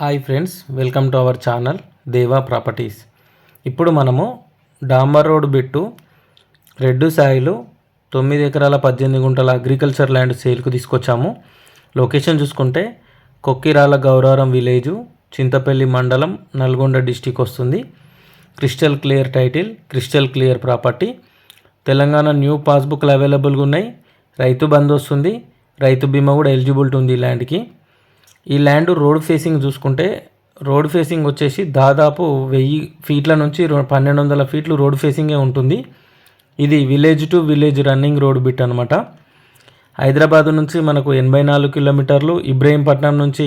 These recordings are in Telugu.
Hi friends, welcome to our channel దేవా ప్రాపర్టీస్. ఇప్పుడు మనము డాంబర్ రోడ్ బిట్టు రెడ్డు సాయిలు 9 ఎకరాల 18 గుంటల అగ్రికల్చర్ ల్యాండ్ సేల్కు తీసుకొచ్చాము. లొకేషన్ చూసుకుంటే కొక్కిరాల గౌరవరం విలేజు, చింతపల్లి మండలం, నల్గొండ డిస్టిక్ వస్తుంది. Crystal clear title, crystal clear property. Telangana new పాస్బుక్లు అవైలబుల్గా ఉన్నాయి. రైతు బంధు వస్తుంది, రైతు బీమా కూడా ఎలిజిబిలిటీ ఉంది ఈ ల్యాండ్కి. ఈ ల్యాండ్ రోడ్ ఫేసింగ్ చూసుకుంటే రోడ్ ఫేసింగ్ వచ్చేసి దాదాపు 1000 ఫీట్ల నుంచి 1200 ఫీట్లు రోడ్ ఫేసింగే ఉంటుంది. ఇది village to village running road bit అనమాట. హైదరాబాద్ నుంచి మనకు 84 కిలోమీటర్లు, ఇబ్రహీంపట్నం నుంచి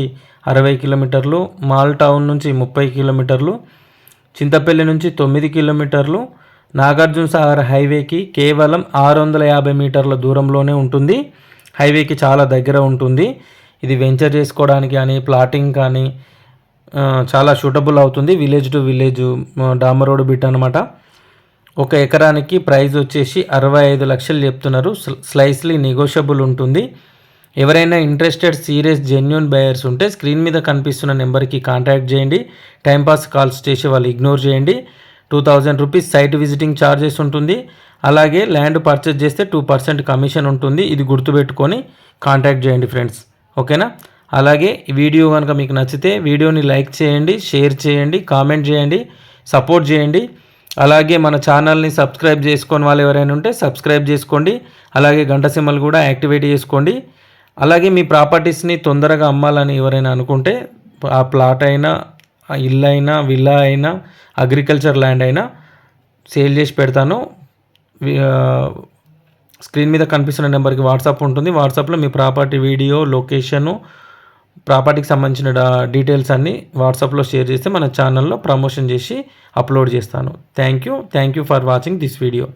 60 కిలోమీటర్లు, మాల్ టౌన్ నుంచి 30 కిలోమీటర్లు, చింతపల్లి నుంచి 9 కిలోమీటర్లు, నాగార్జున సాగర్ హైవేకి కేవలం 650 మీటర్ల దూరంలోనే ఉంటుంది. హైవేకి చాలా దగ్గర ఉంటుంది. ఇది వెంచర్ చేసుకోవడానికి కానీ ప్లాటింగ్ కానీ చాలా సూటబుల్ అవుతుంది. విలేజ్ టు విలేజ్ డాంబర్ రోడ్ బిట్ అనమాట. 1 ఎకరానికి ప్రైస్ వచ్చేసి 65 లక్షలు చెప్తున్నారు. స్లైస్లీ నెగోషియబుల్ ఉంటుంది. ఎవరైనా ఇంట్రెస్టెడ్ సీరియస్ జెన్యూన్ బయర్స్ ఉంటే స్క్రీన్ మీద కనిపిస్తున్న నెంబర్కి కాంటాక్ట్ చేయండి. టైంపాస్ కాల్స్ చేసి వాళ్ళు ఇగ్నోర్ చేయండి. 2000 రూపీస్ సైట్ విజిటింగ్ ఛార్జెస్ ఉంటుంది. అలాగే ల్యాండ్ పర్చేజ్ చేస్తే 2% కమిషన్ ఉంటుంది. ఇది గుర్తుపెట్టుకొని కాంటాక్ట్ చేయండి ఫ్రెండ్స్, ఓకేనా? అలాగే ఈ వీడియో కనుక మీకు నచ్చితే వీడియోని లైక్ చేయండి, షేర్ చేయండి, కామెంట్ చేయండి, సపోర్ట్ చేయండి. అలాగే మన ఛానల్ని సబ్స్క్రైబ్ చేసుకొని వాళ్ళు ఎవరైనా ఉంటే సబ్స్క్రైబ్ చేసుకోండి. అలాగే గంట సింబల్ కూడా యాక్టివేట్ చేసుకోండి. అలాగే మీ ప్రాపర్టీస్ని తొందరగా అమ్మాలని ఎవరైనా అనుకుంటే ఆ ప్లాట్ అయినా, ఇల్లు అయినా, విల్లా అయినా, అగ్రికల్చర్ ల్యాండ్ అయినా సేల్ చేసి పెడతాను. స్క్రీన్ మీద కనిపిస్తున్న నెంబర్కి వాట్సాప్ ఉంటుంది. వాట్సాప్లో మీ ప్రాపర్టీ వీడియో, లొకేషను, ప్రాపర్టీకి సంబంధించిన డీటెయిల్స్ అన్నీ వాట్సాప్లో షేర్ చేస్తే మన ఛానల్లో ప్రమోషన్ చేసి అప్లోడ్ చేస్తాను. Thank you for watching this video.